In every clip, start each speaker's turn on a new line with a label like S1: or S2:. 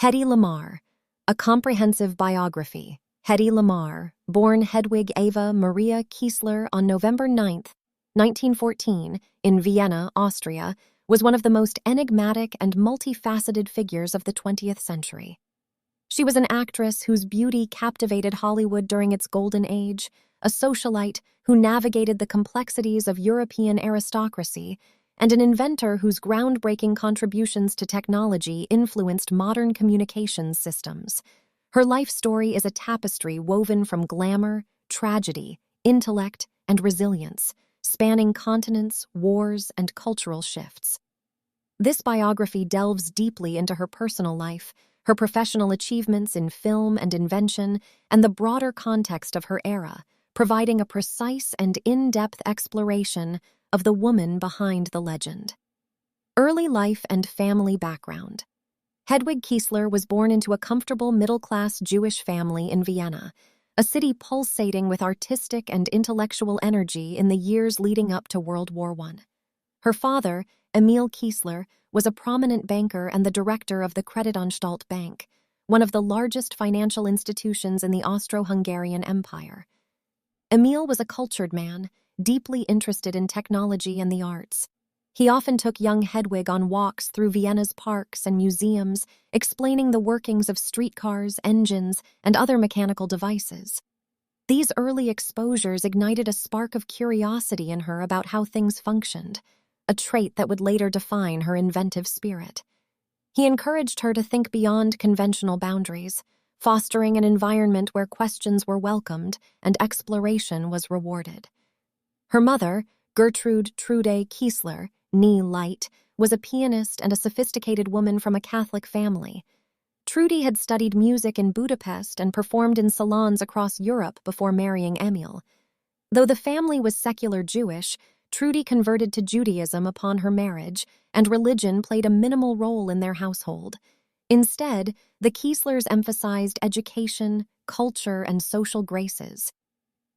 S1: Hedy Lamarr, A Comprehensive Biography. Hedy Lamarr, born Hedwig Eva Maria Kiesler on November 9, 1914, in Vienna, Austria, was one of the most enigmatic and multifaceted figures of the 20th century. She was an actress whose beauty captivated Hollywood during its golden age, a socialite who navigated the complexities of European aristocracy, and an inventor whose groundbreaking contributions to technology influenced modern communications systems. Her life story is a tapestry woven from glamour, tragedy, intellect, and resilience, spanning continents, wars, and cultural shifts. This biography delves deeply into her personal life, her professional achievements in film and invention, and the broader context of her era, providing a precise and in-depth exploration of the woman behind the legend. Early life and family background. Hedwig Kiesler was born into a comfortable middle-class Jewish family in Vienna, a city pulsating with artistic and intellectual energy in the years leading up to World War I. Her father, Emil Kiesler, was a prominent banker and the director of the Kreditanstalt Bank, one of the largest financial institutions in the Austro-Hungarian Empire. Emil was a cultured man, deeply interested in technology and the arts. He often took young Hedwig on walks through Vienna's parks and museums, explaining the workings of streetcars, engines, and other mechanical devices. These early exposures ignited a spark of curiosity in her about how things functioned, a trait that would later define her inventive spirit. He encouraged her to think beyond conventional boundaries, fostering an environment where questions were welcomed and exploration was rewarded. Her mother, Gertrude Trude Kiesler, née Light, was a pianist and a sophisticated woman from a Catholic family. Trudy had studied music in Budapest and performed in salons across Europe before marrying Emil. Though the family was secular Jewish, Trudy converted to Judaism upon her marriage, and religion played a minimal role in their household. Instead, the Kieslers emphasized education, culture, and social graces.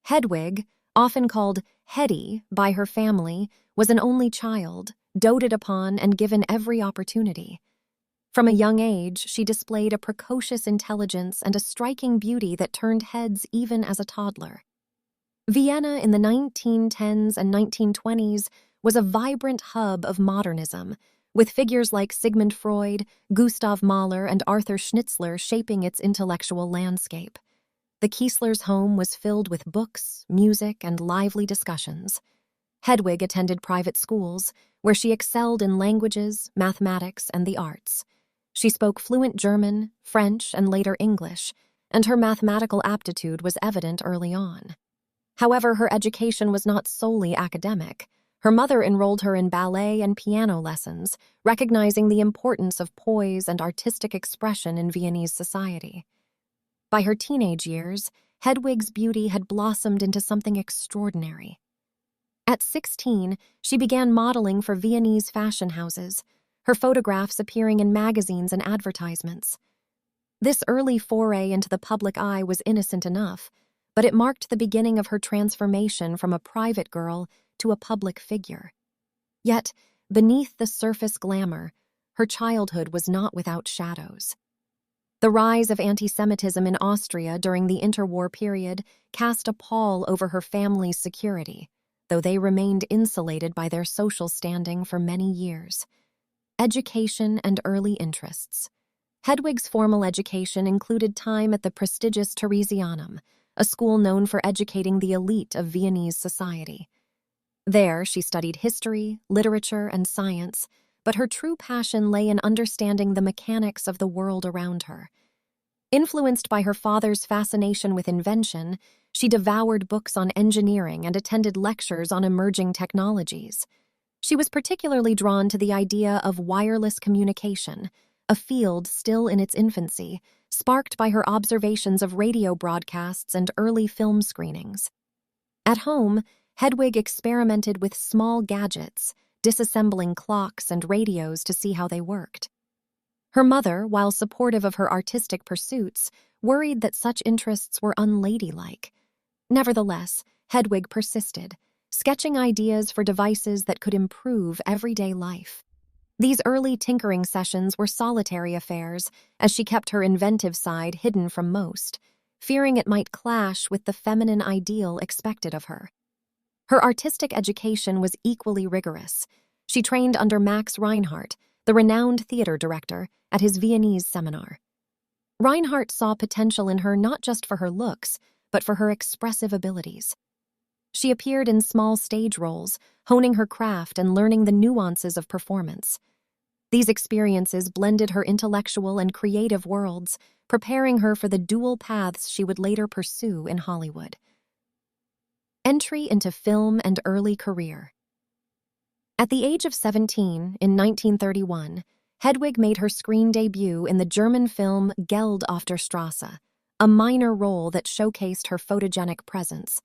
S1: Hedwig, often called Hedy by her family, was an only child, doted upon and given every opportunity. From a young age, she displayed a precocious intelligence and a striking beauty that turned heads even as a toddler. Vienna in the 1910s and 1920s was a vibrant hub of modernism, with figures like Sigmund Freud, Gustav Mahler, and Arthur Schnitzler shaping its intellectual landscape. The Kieslers' home was filled with books, music, and lively discussions. Hedwig attended private schools, where she excelled in languages, mathematics, and the arts. She spoke fluent German, French, and later English, and her mathematical aptitude was evident early on. However, her education was not solely academic. Her mother enrolled her in ballet and piano lessons, recognizing the importance of poise and artistic expression in Viennese society. By her teenage years, Hedwig's beauty had blossomed into something extraordinary. At 16, she began modeling for Viennese fashion houses, her photographs appearing in magazines and advertisements. This early foray into the public eye was innocent enough, but it marked the beginning of her transformation from a private girl to a public figure. Yet, beneath the surface glamour, her childhood was not without shadows. The rise of anti-Semitism in Austria during the interwar period cast a pall over her family's security, though they remained insulated by their social standing for many years. Education and early interests. Hedwig's formal education included time at the prestigious Theresianum, a school known for educating the elite of Viennese society. There, she studied history, literature, and science, but her true passion lay in understanding the mechanics of the world around her. Influenced by her father's fascination with invention, she devoured books on engineering and attended lectures on emerging technologies. She was particularly drawn to the idea of wireless communication, a field still in its infancy, sparked by her observations of radio broadcasts and early film screenings. At home, Hedwig experimented with small gadgets, disassembling clocks and radios to see how they worked. Her mother, while supportive of her artistic pursuits, worried that such interests were unladylike. Nevertheless, Hedwig persisted, sketching ideas for devices that could improve everyday life. These early tinkering sessions were solitary affairs, as she kept her inventive side hidden from most, fearing it might clash with the feminine ideal expected of her. Her artistic education was equally rigorous. She trained under Max Reinhardt, the renowned theater director, at his Viennese seminar. Reinhardt saw potential in her not just for her looks, but for her expressive abilities. She appeared in small stage roles, honing her craft and learning the nuances of performance. These experiences blended her intellectual and creative worlds, preparing her for the dual paths she would later pursue in Hollywood. Entry into film and early career. At the age of 17, in 1931, Hedwig made her screen debut in the German film Geld auf der Straße, a minor role that showcased her photogenic presence.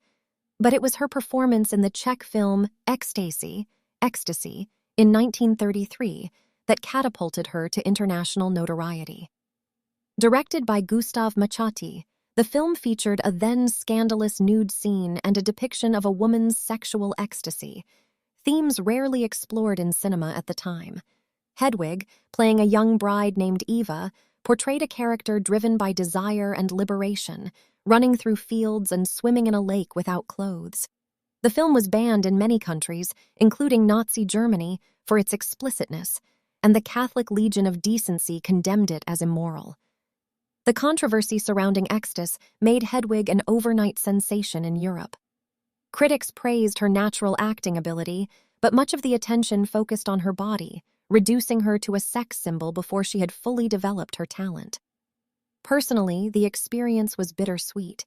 S1: But it was her performance in the Czech film Ecstasy, in 1933 that catapulted her to international notoriety. Directed by Gustav Machati, the film featured a then-scandalous nude scene and a depiction of a woman's sexual ecstasy, themes rarely explored in cinema at the time. Hedwig, playing a young bride named Eva, portrayed a character driven by desire and liberation, running through fields and swimming in a lake without clothes. The film was banned in many countries, including Nazi Germany, for its explicitness, and the Catholic Legion of Decency condemned it as immoral. The controversy surrounding Ecstasy made Hedwig an overnight sensation in Europe. Critics praised her natural acting ability, but much of the attention focused on her body, reducing her to a sex symbol before she had fully developed her talent. Personally, the experience was bittersweet.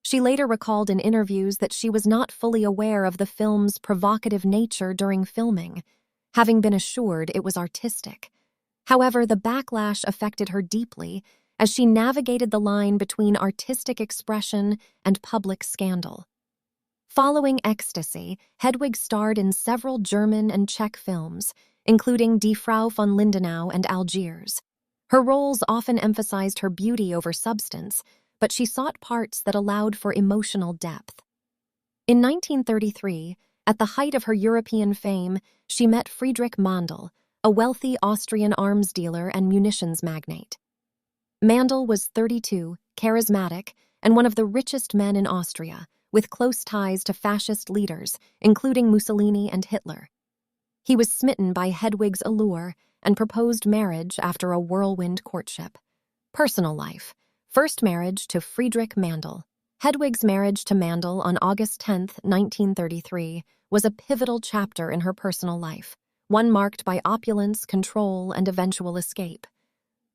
S1: She later recalled in interviews that she was not fully aware of the film's provocative nature during filming, having been assured it was artistic. However, the backlash affected her deeply as she navigated the line between artistic expression and public scandal. Following Ecstasy, Hedwig starred in several German and Czech films, including Die Frau von Lindenau and Algiers. Her roles often emphasized her beauty over substance, but she sought parts that allowed for emotional depth. In 1933, at the height of her European fame, she met Friedrich Mandl, a wealthy Austrian arms dealer and munitions magnate. Mandl was 32, charismatic, and one of the richest men in Austria, with close ties to fascist leaders, including Mussolini and Hitler. He was smitten by Hedwig's allure and proposed marriage after a whirlwind courtship. Personal life. First marriage to Friedrich Mandl. Hedwig's marriage to Mandl on August 10, 1933, was a pivotal chapter in her personal life, one marked by opulence, control, and eventual escape.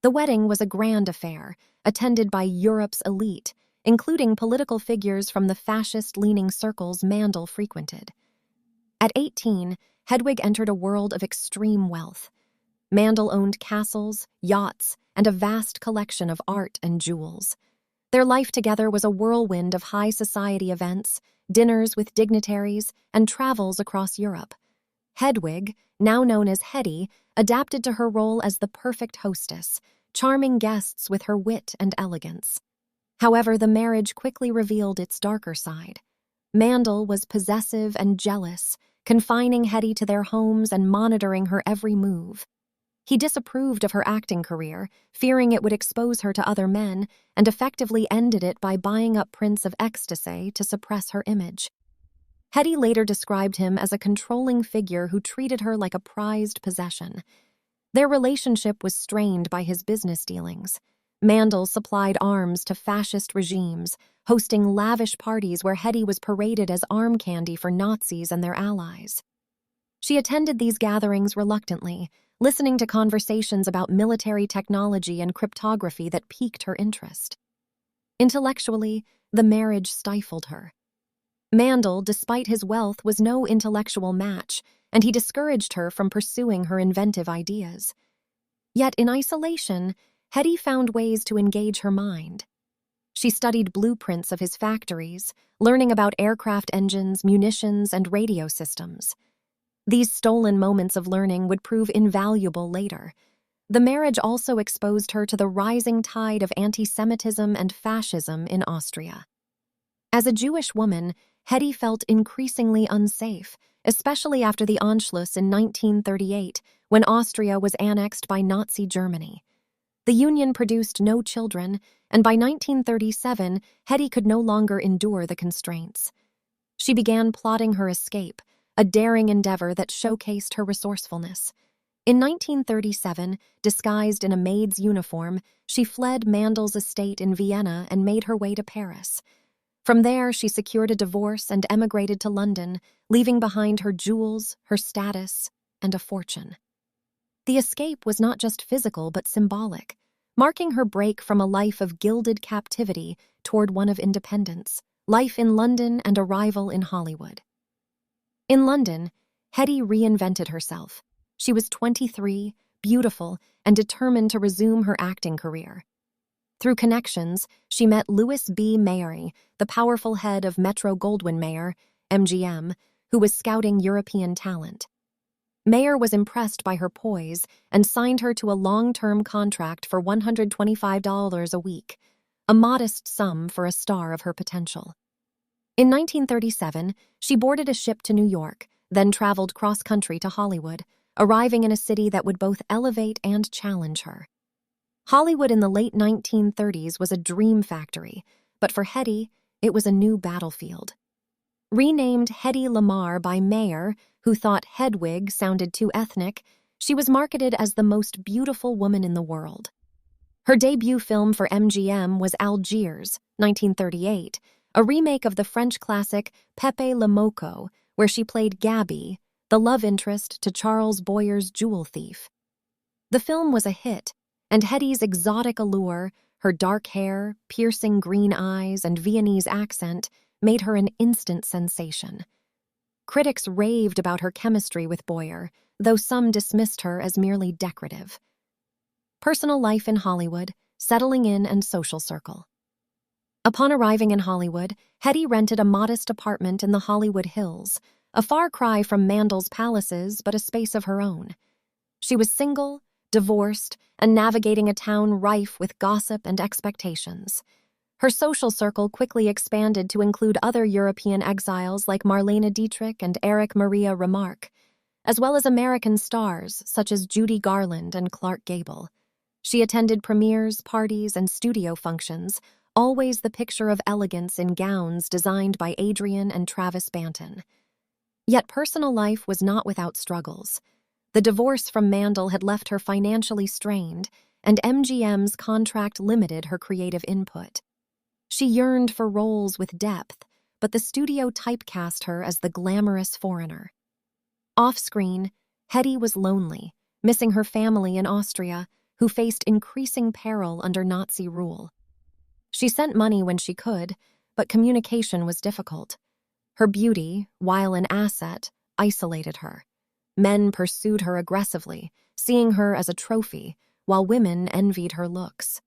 S1: The wedding was a grand affair, attended by Europe's elite, including political figures from the fascist-leaning circles Mandl frequented. At 18, Hedwig entered a world of extreme wealth. Mandl owned castles, yachts, and a vast collection of art and jewels. Their life together was a whirlwind of high society events, dinners with dignitaries, and travels across Europe. Hedwig, now known as Hedy, adapted to her role as the perfect hostess, charming guests with her wit and elegance. However, the marriage quickly revealed its darker side. Mandl was possessive and jealous, confining Hedy to their homes and monitoring her every move. He disapproved of her acting career, fearing it would expose her to other men, and effectively ended it by buying up Prince of Ecstasy to suppress her image. Hedy later described him as a controlling figure who treated her like a prized possession. Their relationship was strained by his business dealings. Mandl supplied arms to fascist regimes, hosting lavish parties where Hedy was paraded as arm candy for Nazis and their allies. She attended these gatherings reluctantly, listening to conversations about military technology and cryptography that piqued her interest. Intellectually, the marriage stifled her. Mandl, despite his wealth, was no intellectual match, and he discouraged her from pursuing her inventive ideas. Yet in isolation, Hedy found ways to engage her mind. She studied blueprints of his factories, learning about aircraft engines, munitions, and radio systems. These stolen moments of learning would prove invaluable later. The marriage also exposed her to the rising tide of anti-Semitism and fascism in Austria. As a Jewish woman, Hedy felt increasingly unsafe, especially after the Anschluss in 1938, when Austria was annexed by Nazi Germany. The union produced no children, and by 1937, Hedy could no longer endure the constraints. She began plotting her escape, a daring endeavor that showcased her resourcefulness. In 1937, disguised in a maid's uniform, she fled Mandel's estate in Vienna and made her way to Paris. From there, she secured a divorce and emigrated to London, leaving behind her jewels, her status, and a fortune. The escape was not just physical but symbolic, marking her break from a life of gilded captivity toward one of independence, life in London and arrival in Hollywood. In London, Hedy reinvented herself. She was 23, beautiful, and determined to resume her acting career. Through connections, she met Louis B. Mayer, the powerful head of Metro-Goldwyn-Mayer, MGM, who was scouting European talent. Mayer was impressed by her poise and signed her to a long-term contract for $125 a week, a modest sum for a star of her potential. In 1937, she boarded a ship to New York, then traveled cross-country to Hollywood, arriving in a city that would both elevate and challenge her. Hollywood in the late 1930s was a dream factory, but for Hedy, it was a new battlefield. Renamed Hedy Lamarr by Mayer, who thought Hedwig sounded too ethnic, she was marketed as the most beautiful woman in the world. Her debut film for MGM was Algiers, 1938, a remake of the French classic Pépé le Moko, where she played Gabby, the love interest to Charles Boyer's jewel thief. The film was a hit, and Hedy's exotic allure, her dark hair, piercing green eyes, and Viennese accent made her an instant sensation. Critics raved about her chemistry with Boyer, though some dismissed her as merely decorative. Personal life in Hollywood, settling in and social circle. Upon arriving in Hollywood, Hedy rented a modest apartment in the Hollywood Hills, a far cry from Mandel's palaces but a space of her own. She was single, divorced, and navigating a town rife with gossip and expectations. Her social circle quickly expanded to include other European exiles like Marlene Dietrich and Erich Maria Remarque, as well as American stars such as Judy Garland and Clark Gable. She attended premieres, parties, and studio functions, always the picture of elegance in gowns designed by Adrian and Travis Banton. Yet personal life was not without struggles. The divorce from Mandel had left her financially strained, and MGM's contract limited her creative input. She yearned for roles with depth, but the studio typecast her as the glamorous foreigner. Off-screen, Hedy was lonely, missing her family in Austria, who faced increasing peril under Nazi rule. She sent money when she could, but communication was difficult. Her beauty, while an asset, isolated her. Men pursued her aggressively, seeing her as a trophy, while women envied her looks.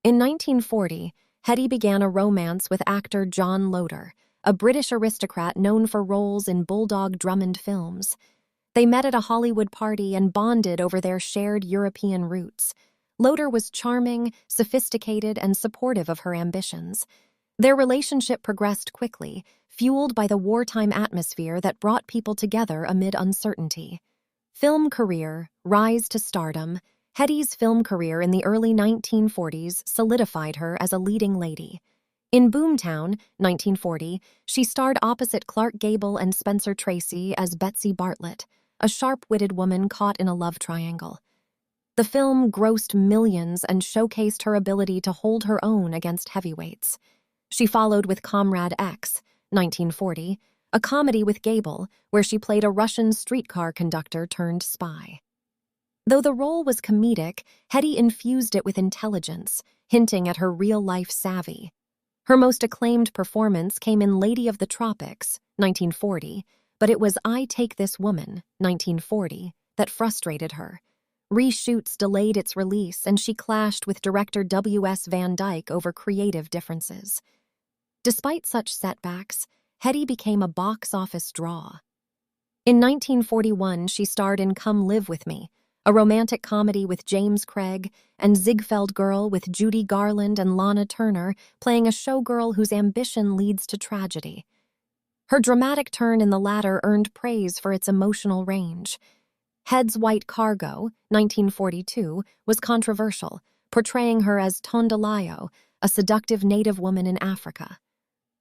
S1: In 1940, Hedy began a romance with actor John Loder, a British aristocrat known for roles in Bulldog Drummond films. They met at a Hollywood party and bonded over their shared European roots. Loder was charming, sophisticated, and supportive of her ambitions. Their relationship progressed quickly, fueled by the wartime atmosphere that brought people together amid uncertainty. Film career, rise to stardom. Hedy's film career in the early 1940s solidified her as a leading lady. In Boomtown, 1940, she starred opposite Clark Gable and Spencer Tracy as Betsy Bartlett, a sharp-witted woman caught in a love triangle. The film grossed millions and showcased her ability to hold her own against heavyweights. She followed with Comrade X, 1940, a comedy with Gable, where she played a Russian streetcar conductor turned spy. Though the role was comedic, Hedy infused it with intelligence, hinting at her real-life savvy. Her most acclaimed performance came in Lady of the Tropics, 1940, but it was I Take This Woman, 1940, that frustrated her. Reshoots delayed its release, and she clashed with director W.S. Van Dyke over creative differences. Despite such setbacks, Hedy became a box office draw. In 1941, she starred in Come Live With Me, a romantic comedy with James Craig, and Ziegfeld Girl with Judy Garland and Lana Turner, playing a showgirl whose ambition leads to tragedy. Her dramatic turn in the latter earned praise for its emotional range. Head's White Cargo, 1942, was controversial, portraying her as 𝗟𝗘𝗗𝗑𝗬, a seductive native woman in Africa.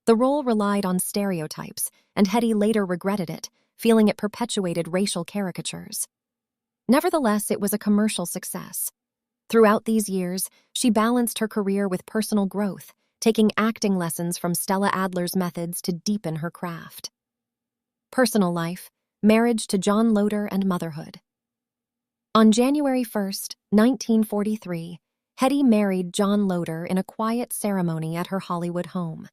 S1: The role relied on stereotypes, and Hedy later regretted it, feeling it perpetuated racial caricatures. Nevertheless, it was a commercial success. Throughout these years, she balanced her career with personal growth, taking acting lessons from Stella Adler's methods to deepen her craft. Personal life, marriage to John Loder and motherhood. On January 1, 1943, Hedy married John Loder in a quiet ceremony at her Hollywood home.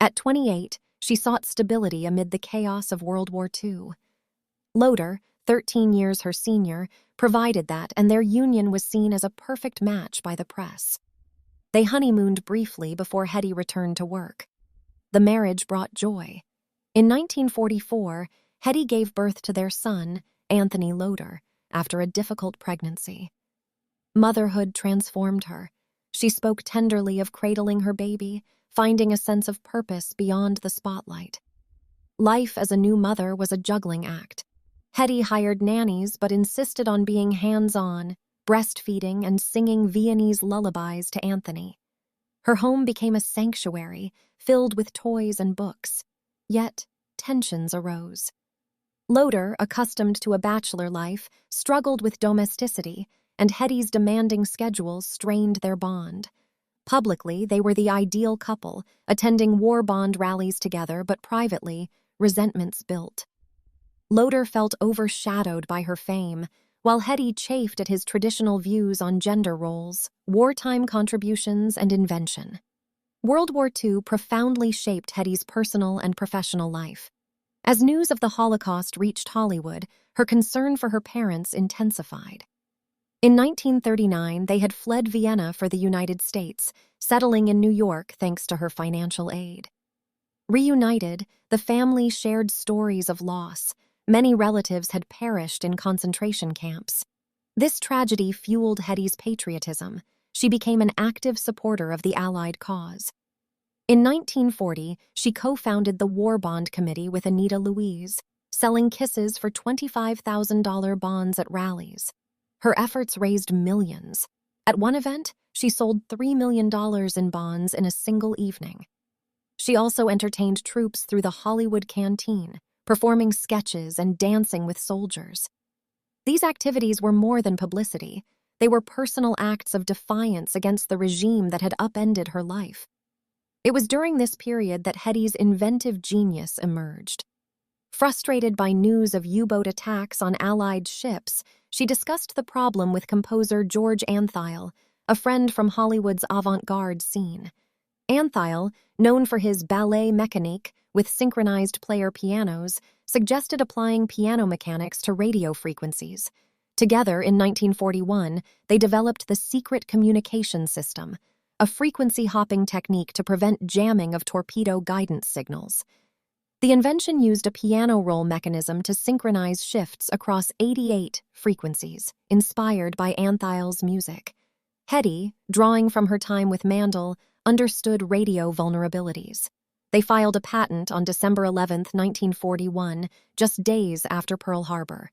S1: At 28, she sought stability amid the chaos of World War II. Loder, 13 years her senior, provided that, and their union was seen as a perfect match by the press. They honeymooned briefly before Hedy returned to work. The marriage brought joy. In 1944, Hedy gave birth to their son, Anthony Loder, after a difficult pregnancy. Motherhood transformed her. She spoke tenderly of cradling her baby, finding a sense of purpose beyond the spotlight. Life as a new mother was a juggling act. Hedy hired nannies but insisted on being hands-on, breastfeeding and singing Viennese lullabies to Anthony. Her home became a sanctuary, filled with toys and books. Yet, tensions arose. Loder, accustomed to a bachelor life, struggled with domesticity, and Hedy's demanding schedule strained their bond. Publicly, they were the ideal couple, attending war bond rallies together, but privately, resentments built. Loder felt overshadowed by her fame, while Hedy chafed at his traditional views on gender roles, wartime contributions, and invention. World War II profoundly shaped Hedy's personal and professional life. As news of the Holocaust reached Hollywood, her concern for her parents intensified. In 1939, they had fled Vienna for the United States, settling in New York thanks to her financial aid. Reunited, the family shared stories of loss. Many relatives had perished in concentration camps. This tragedy fueled Hedy's patriotism. She became an active supporter of the Allied cause. In 1940, she co-founded the War Bond Committee with Anita Louise, selling kisses for $25,000 bonds at rallies. Her efforts raised millions. At one event, she sold $3 million in bonds in a single evening. She also entertained troops through the Hollywood Canteen, performing sketches and dancing with soldiers. These activities were more than publicity. They were personal acts of defiance against the regime that had upended her life. It was during this period that Hedy's inventive genius emerged. Frustrated by news of U-boat attacks on Allied ships, she discussed the problem with composer George Antheil, a friend from Hollywood's avant-garde scene. Antheil, known for his ballet mécanique with synchronized player pianos, suggested applying piano mechanics to radio frequencies. Together, in 1941, they developed the secret communication system, a frequency-hopping technique to prevent jamming of torpedo guidance signals. The invention used a piano roll mechanism to synchronize shifts across 88 frequencies, inspired by Antheil's music. Hedy, drawing from her time with Mandel, understood radio vulnerabilities. They filed a patent on December 11, 1941, just days after Pearl Harbor.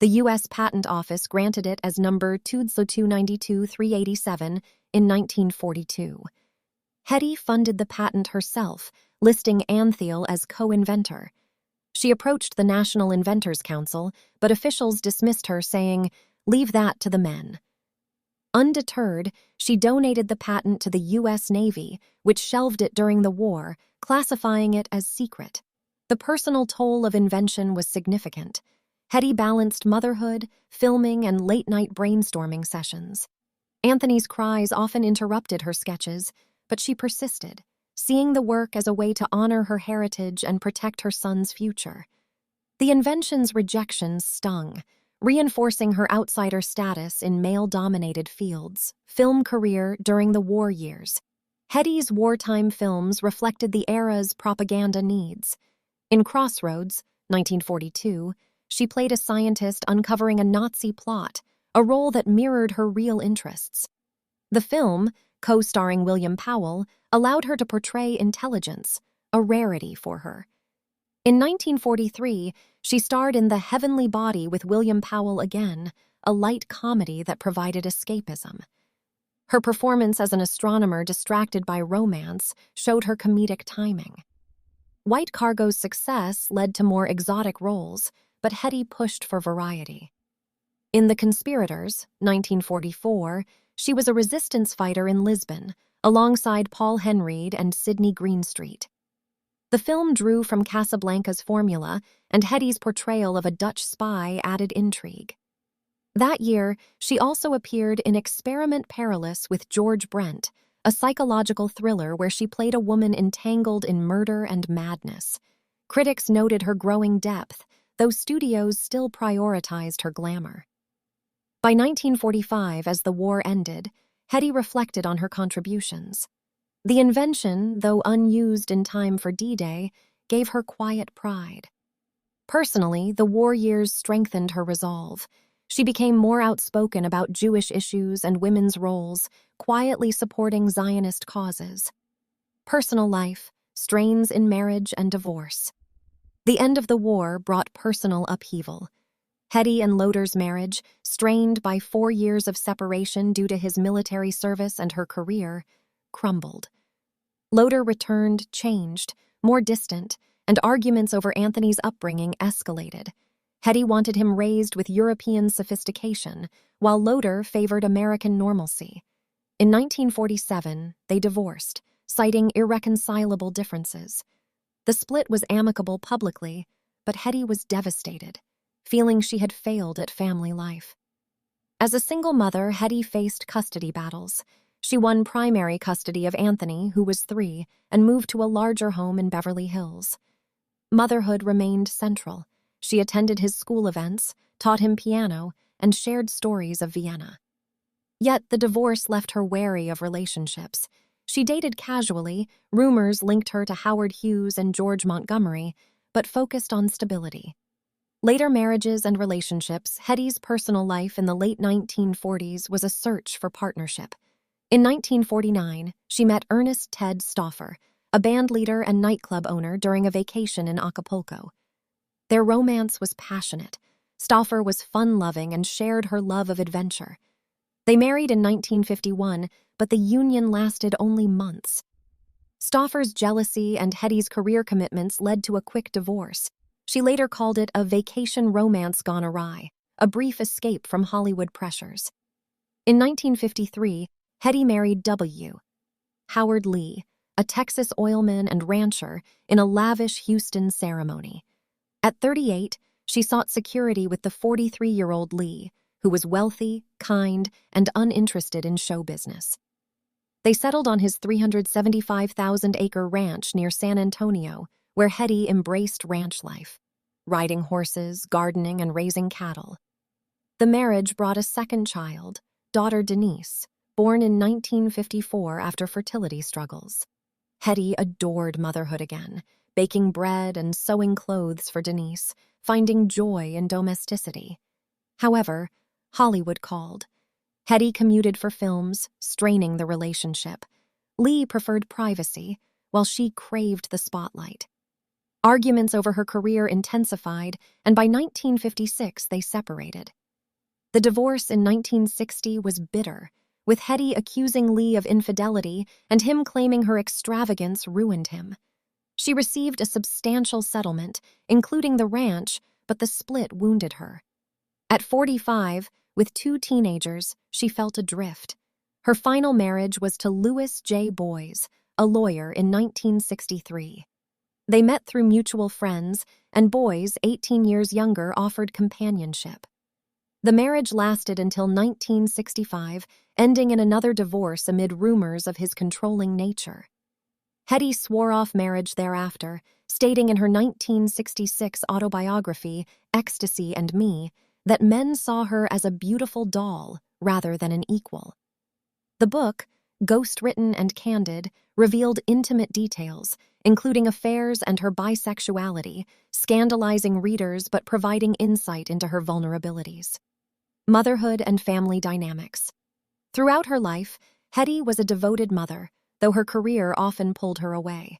S1: The U.S. Patent Office granted it as number 𝗚𝗘𝗏𝗛𝗡 in 1942. Hedy funded the patent herself, listing Antheil as co-inventor. She approached the National Inventors Council, but officials dismissed her, saying, "Leave that to the men." Undeterred, she donated the patent to the U.S. Navy, which shelved it during the war, classifying it as secret. The personal toll of invention was significant. Hedy balanced motherhood, filming, and late-night brainstorming sessions. Anthony's cries often interrupted her sketches, but she persisted, seeing the work as a way to honor her heritage and protect her son's future. The invention's rejection stung, reinforcing her outsider status in male-dominated fields. Film career during the war years. Hedy's wartime films reflected the era's propaganda needs. In Crossroads, 1942, she played a scientist uncovering a Nazi plot, a role that mirrored her real interests. The film, co-starring William Powell, allowed her to portray intelligence, a rarity for her. In 1943, she starred in The Heavenly Body with William Powell again, a light comedy that provided escapism. Her performance as an astronomer distracted by romance showed her comedic timing. White Cargo's success led to more exotic roles, but Hedy pushed for variety. In The Conspirators, 1944, she was a resistance fighter in Lisbon, alongside Paul Henreid and Sidney Greenstreet. The film drew from Casablanca's formula, and Hedy's portrayal of a Dutch spy added intrigue. That year, she also appeared in Experiment Perilous with George Brent, a psychological thriller where she played a woman entangled in murder and madness. Critics noted her growing depth, though studios still prioritized her glamour. By 1945, as the war ended, Hedy reflected on her contributions. The invention, though unused in time for D-Day, gave her quiet pride. Personally, the war years strengthened her resolve. She became more outspoken about Jewish issues and women's roles, quietly supporting Zionist causes. Personal life, strains in marriage and divorce. The end of the war brought personal upheaval. Hedy and Loder's marriage, strained by 4 years of separation due to his military service and her career, crumbled. Loder returned changed, more distant, and arguments over Anthony's upbringing escalated. Hedy wanted him raised with European sophistication, while Loder favored American normalcy. In 1947, they divorced, citing irreconcilable differences. The split was amicable publicly, but Hedy was devastated, feeling she had failed at family life. As a single mother, Hedy faced custody battles. She won primary custody of Anthony, who was 3, and moved to a larger home in Beverly Hills. Motherhood remained central. She attended his school events, taught him piano, and shared stories of Vienna. Yet the divorce left her wary of relationships. She dated casually, rumors linked her to Howard Hughes and George Montgomery, but focused on stability. Later marriages and relationships, Hedy's personal life in the late 1940s was a search for partnership. In 1949, she met Ernest Ted Stauffer, a bandleader and nightclub owner, during a vacation in Acapulco. Their romance was passionate. Stauffer was fun-loving and shared her love of adventure. They married in 1951, but the union lasted only months. Stauffer's jealousy and Hedy's career commitments led to a quick divorce. She later called it a vacation romance gone awry, a brief escape from Hollywood pressures. In 1953, Hedy married W. Howard Lee, a Texas oilman and rancher, in a lavish Houston ceremony. At 38, she sought security with the 43-year-old Lee, who was wealthy, kind, and uninterested in show business. They settled on his 375,000-acre ranch near San Antonio, where Hedy embraced ranch life, riding horses, gardening, and raising cattle. The marriage brought a second child, daughter Denise, born in 1954 after fertility struggles. Hedy adored motherhood again, baking bread and sewing clothes for Denise, finding joy in domesticity. However, Hollywood called. Hedy commuted for films, straining the relationship. Lee preferred privacy, while she craved the spotlight. Arguments over her career intensified, and by 1956 they separated. The divorce in 1960 was bitter, with Hedy accusing Lee of infidelity and him claiming her extravagance ruined him. She received a substantial settlement, including the ranch, but the split wounded her. At 45, with 2 teenagers, she felt adrift. Her final marriage was to Louis J. Boys, a lawyer, in 1963. They met through mutual friends, and Boys, 18 years younger, offered companionship. The marriage lasted until 1965, ending in another divorce amid rumors of his controlling nature. Hedy swore off marriage thereafter, stating in her 1966 autobiography, Ecstasy and Me, that men saw her as a beautiful doll rather than an equal. The book, ghostwritten and candid, revealed intimate details, including affairs and her bisexuality, scandalizing readers but providing insight into her vulnerabilities. Motherhood and family dynamics. Throughout her life, Hedy was a devoted mother, though her career often pulled her away.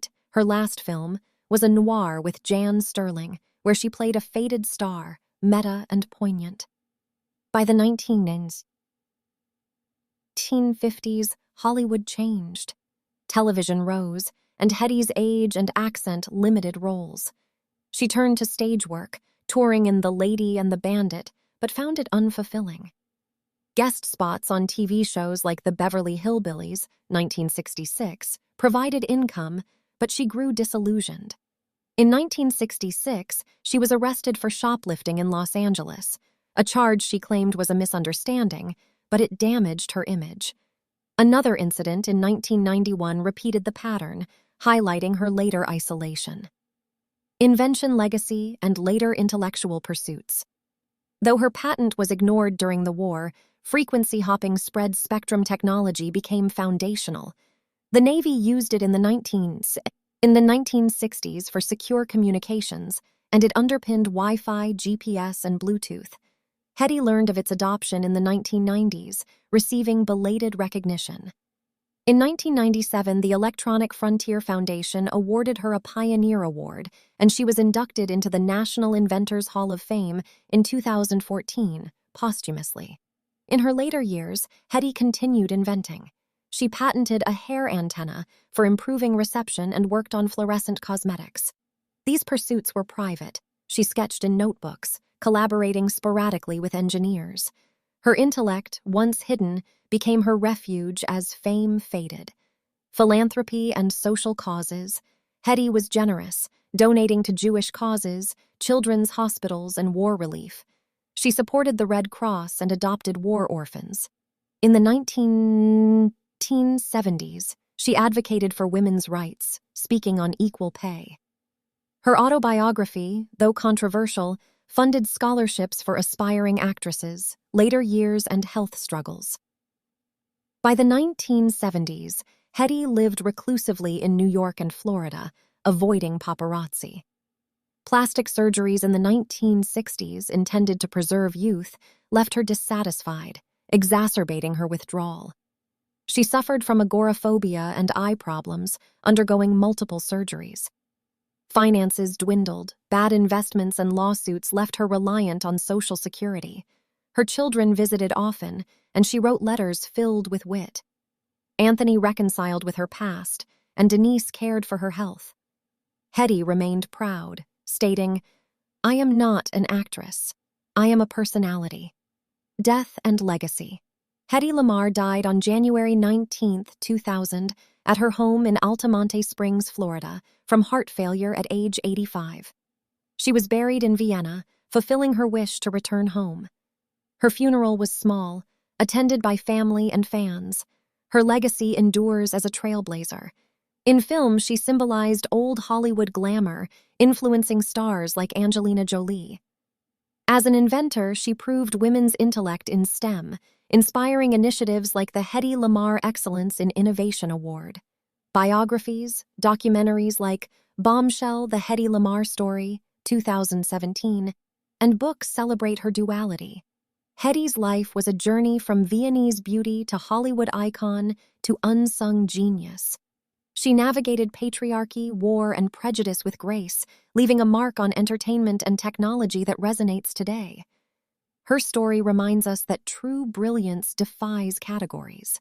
S1: Light, her last film, was a noir with Jan Sterling, where she played a faded star, meta and poignant. By the 1950s, Hollywood changed. Television rose, and Hedy's age and accent limited roles. She turned to stage work, touring in The Lady and the Bandit, but found it unfulfilling. Guest spots on TV shows like The Beverly Hillbillies, 1966, provided income, but she grew disillusioned. In 1966, she was arrested for shoplifting in Los Angeles, a charge she claimed was a misunderstanding, but it damaged her image. Another incident in 1991 repeated the pattern, highlighting her later isolation. Invention legacy and later intellectual pursuits. Though her patent was ignored during the war, frequency hopping spread spectrum technology became foundational. The Navy used it in the 1960s for secure communications, and it underpinned Wi-Fi, GPS, and Bluetooth. Hedy learned of its adoption in the 1990s, receiving belated recognition. In 1997, the Electronic Frontier Foundation awarded her a Pioneer Award, and she was inducted into the National Inventors Hall of Fame in 2014, posthumously. In her later years, Hedy continued inventing. She patented a hair antenna for improving reception and worked on fluorescent cosmetics. These pursuits were private. She sketched in notebooks, collaborating sporadically with engineers. Her intellect, once hidden, became her refuge as fame faded. Philanthropy and social causes. Hedy was generous, donating to Jewish causes, children's hospitals, and war relief. She supported the Red Cross and adopted war orphans. In the 1970s, she advocated for women's rights, speaking on equal pay. Her autobiography, though controversial, funded scholarships for aspiring actresses, later years, and health struggles. By the 1970s, Hedy lived reclusively in New York and Florida, avoiding paparazzi. Plastic surgeries in the 1960s, intended to preserve youth, left her dissatisfied, exacerbating her withdrawal. She suffered from agoraphobia and eye problems, undergoing multiple surgeries. Finances dwindled, bad investments and lawsuits left her reliant on Social Security. Her children visited often, and she wrote letters filled with wit. Anthony reconciled with her past, and Denise cared for her health. Hedy remained proud, stating, "I am not an actress. I am a personality." Death and legacy. Hedy Lamarr died on January 19, 2000, at her home in Altamonte Springs, Florida, from heart failure at age 85. She was buried in Vienna, fulfilling her wish to return home. Her funeral was small, attended by family and fans. Her legacy endures as a trailblazer. In film, she symbolized old Hollywood glamour, influencing stars like Angelina Jolie. As an inventor, she proved women's intellect in STEM, inspiring initiatives like the Hedy Lamarr Excellence in Innovation Award. Biographies, documentaries like Bombshell, The Hedy Lamarr Story, 2017, and books celebrate her duality. Hedy's life was a journey from Viennese beauty to Hollywood icon to unsung genius. She navigated patriarchy, war, and prejudice with grace, leaving a mark on entertainment and technology that resonates today. Her story reminds us that true brilliance defies categories.